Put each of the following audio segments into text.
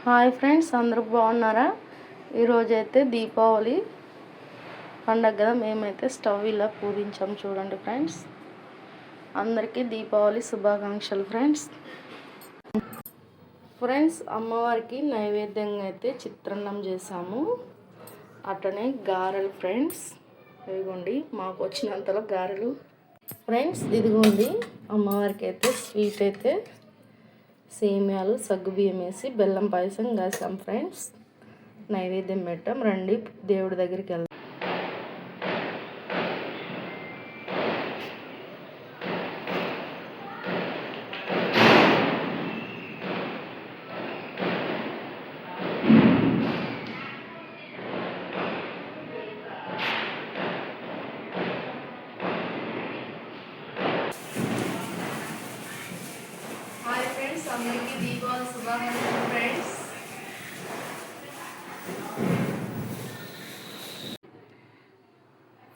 Hi friends, అందరూ బాగున్నారా? ఈరోజైతే దీపావళి పండగ కదా. మేమైతే స్టవ్ ఇలా పూజించాం. చూడండి ఫ్రెండ్స్, అందరికీ దీపావళి శుభాకాంక్షలు ఫ్రెండ్స్. అమ్మవారికి నైవేద్యంగా అయితే చిత్రాన్నం చేసాము, అట్లనే గారెలు ఫ్రెండ్స్. ఇదిగోండి మాకు వచ్చినంతలో గారెలు ఫ్రెండ్స్. ఇదిగోండి అమ్మవారికి అయితే స్వీట్ అయితే సేమియాలు సగ్గుబియ్యం వేసి బెల్లం పాయసం కాసాం ఫ్రెండ్స్. నైవేద్యం పెట్టాం. రండి దేవుడి దగ్గరికి వెళ్దాం. అందరికీ దీపావళి శుభాకాంక్షలు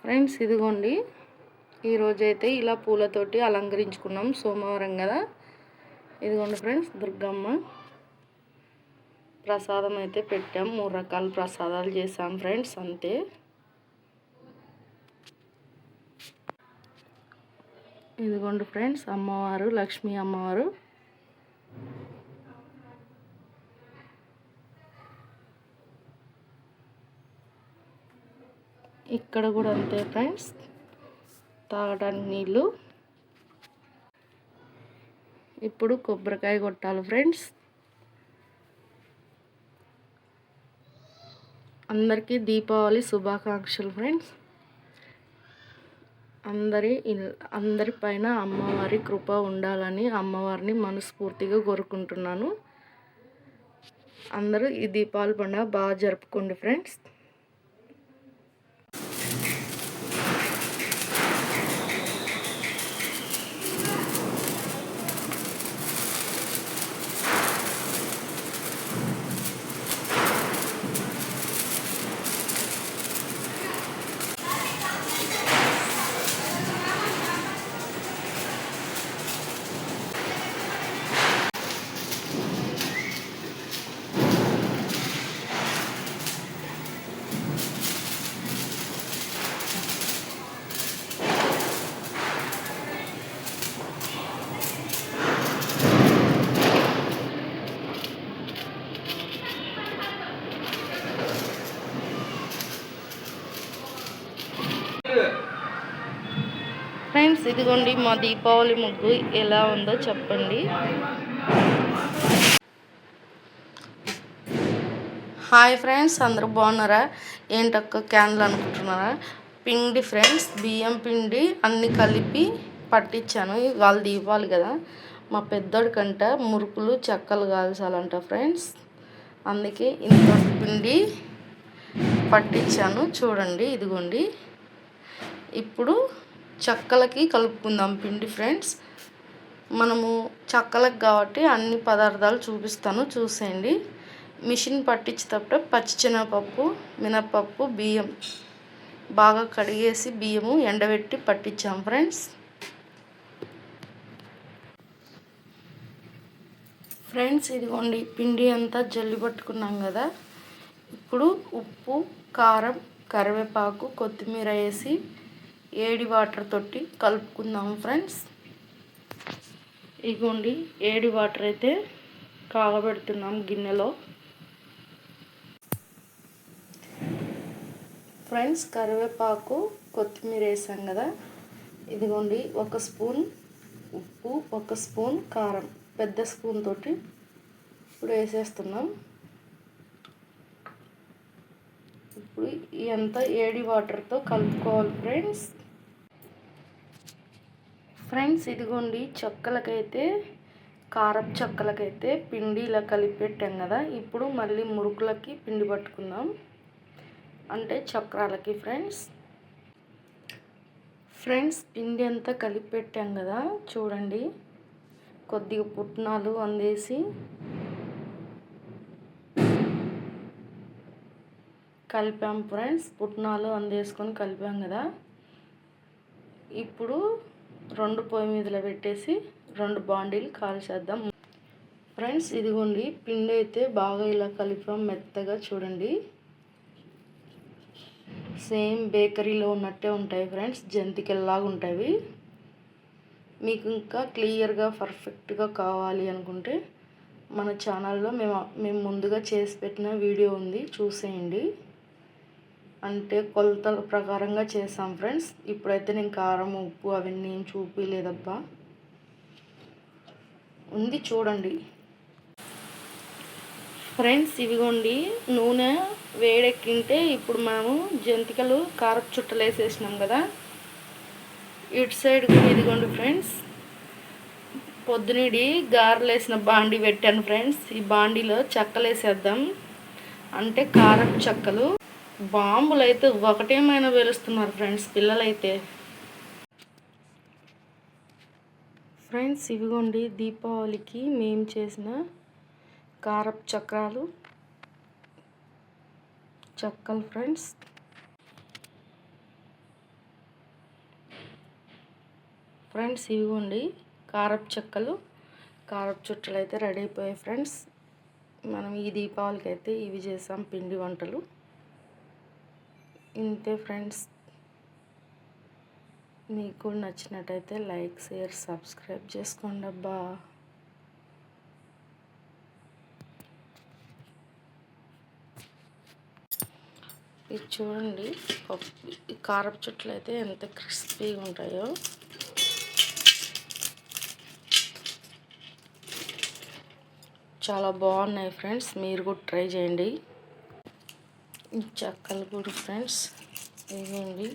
ఫ్రెండ్స్. ఇదిగోండి ఈరోజైతే ఇలా పూలతోటి అలంకరించుకున్నాం. సోమవారం కదా. ఇదిగోండి ఫ్రెండ్స్, దుర్గమ్మ ప్రసాదం అయితే పెట్టాం. 3 రకాల ప్రసాదాలు చేసాం ఫ్రెండ్స్. అంతే. ఇదిగోండి ఫ్రెండ్స్, అమ్మవారు లక్ష్మీ అమ్మవారు. ఇక్కడ కూడా అంతే ఫ్రెండ్స్, తాగడానికి నీళ్ళు. ఇప్పుడు కొబ్బరికాయ కొట్టాలి ఫ్రెండ్స్. అందరికీ దీపావళి శుభాకాంక్షలు ఫ్రెండ్స్. అందరి పైన అమ్మవారి కృప ఉండాలని అమ్మవారిని మనస్ఫూర్తిగా కోరుకుంటున్నాను. అందరూ ఈ దీపావళి పండుగ బాగా జరుపుకోండి ఫ్రెండ్స్. ఫ్రెండ్స్, ఇదిగోండి మా దీపావళి ముగ్గు ఎలా ఉందో చెప్పండి. హాయ్ ఫ్రెండ్స్, అందరూ బాగున్నారా? ఏంటక్క క్యాన్లు అనుకుంటున్నారా? పిండి ఫ్రెండ్స్, బియ్యం పిండి అన్నీ కలిపి పట్టించాను. వాళ్ళ దీపావళి కదా. మా పెద్దోడికంట మురుకులు చెక్కలు కాల్చాలంట ఫ్రెండ్స్. అందుకే ఇంత పిండి పట్టించాను. చూడండి, ఇదిగోండి. ఇప్పుడు చెక్కలకి కలుపుకుందాం పిండి ఫ్రెండ్స్. మనము చెక్కలకు కాబట్టి అన్ని పదార్థాలు చూపిస్తాను, చూసేయండి. మిషన్ పట్టించేటప్పుడు పచ్చిశనగపప్పు, మినప్పప్పు, బియ్యం బాగా కడిగేసి బియ్యము ఎండబెట్టి పట్టించాం ఫ్రెండ్స్. ఇదిగోండి పిండి అంతా జల్లి పట్టుకున్నాం కదా. ఇప్పుడు ఉప్పు, కారం, కరివేపాకు, కొత్తిమీర వేసి ఏడి వాటర్ తోటి కలుపుకుందాం ఫ్రెండ్స్. ఇదిగోండి ఏడి వాటర్ అయితే కాగబెడుతున్నాం గిన్నెలో ఫ్రెండ్స్. కరివేపాకు, కొత్తిమీర వేసాం కదా. ఇదిగోండి 1 స్పూన్ ఉప్పు, 1 స్పూన్ కారం, పెద్ద స్పూన్ తోటి ఇప్పుడు వేసేస్తున్నాం. ఇప్పుడు ఇదంతా ఏడి వాటర్తో కలుపుకోవాలి ఫ్రెండ్స్. ఇదిగోండి చెక్కలకైతే, కారపు చెక్కలకైతే పిండి ఇలా కలిపి పెట్టాం కదా. ఇప్పుడు మళ్ళీ మురుకులకి పిండి పట్టుకుందాం, అంటే చక్రాలకి ఫ్రెండ్స్. పిండి అంతా కలిపి పెట్టాం కదా. చూడండి, కొద్దిగా పుట్నాలు అందేసి కలిపాం ఫ్రెండ్స్. పుట్నాలు అందేసుకొని కలిపాం కదా. ఇప్పుడు 2 పొయ్యి మీదలో పెట్టేసి 2 బాండీలు కాల్చేద్దాం ఫ్రెండ్స్ ఇదిగోండి పిండి అయితే బాగా ఇలా కలిపాం మెత్తగా చూడండి. సేమ్ బేకరీలో ఉన్నట్టే ఉంటాయి ఫ్రెండ్స్, జంతికల్లాగా ఉంటాయి. మీకు ఇంకా క్లియర్గా పర్ఫెక్ట్గా కావాలి అనుకుంటే మన ఛానల్లో మేము ముందుగా చేసి పెట్టిన వీడియో ఉంది, చూసేయండి. అంటే కొలతల ప్రకారంగా చేసాం ఫ్రెండ్స్. ఇప్పుడైతే నేను కారం ఉప్పు అవన్నీ ఏం చూపించలేదబ్బా, ఉంది చూడండి. ఫ్రెండ్స్ ఇవిగోండి నూనె వేడెక్కింటే ఇప్పుడు మనము జంతికలు కారపు చుట్టలు వేసేసినాం కదా, ఇటు సైడ్ ఇదిగోండి ఫ్రెండ్స్ పొద్దునిడి గారెలు వేసిన బాండీ పెట్టాను ఫ్రెండ్స్. ఈ బాండీలో చెక్కలు వేసేద్దాం, అంటే కారపు చెక్కలు. బాంబులు అయితే ఒకటేమైనా వెలుస్తున్నారు ఫ్రెండ్స్ పిల్లలైతే. ఫ్రెండ్స్ ఇవిగోండి దీపావళికి మేము చేసిన కారపు చెక్కలు ఫ్రెండ్స్. ఫ్రెండ్స్ ఇవిగోండి కారపు చెక్కలు, కారపు చుట్టలు అయితే రెడీ అయిపోయాయి ఫ్రెండ్స్. మనం ఈ దీపావళికి అయితే ఇవి చేసాం పిండి వంటలు. ఇంతే ఫ్రెండ్స్. మీకు నచ్చినట్టయితే లైక్ షేర్ సబ్స్క్రైబ్ చేసుకోండి అబ్బా. ఇది చూడండి ఈ కారపు చుట్టలు అయితే ఎంత క్రిస్పీగా ఉంటాయో. చాలా బాగున్నాయి ఫ్రెండ్స్, మీరు కూడా ట్రై చేయండి. ఈ చెక్కలు కూడా ఫ్రెండ్స్ ఇవ్వండి.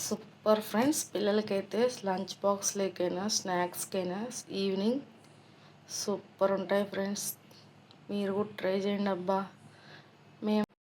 సూపర్ ఫ్రెండ్స్, పిల్లలకైతే లంచ్ బాక్స్లోకైనా స్నాక్స్కైనా ఈవినింగ్ సూపర్ ఉంటాయి ఫ్రెండ్స్. మీరు కూడా ట్రై చేయండి అబ్బా. మేము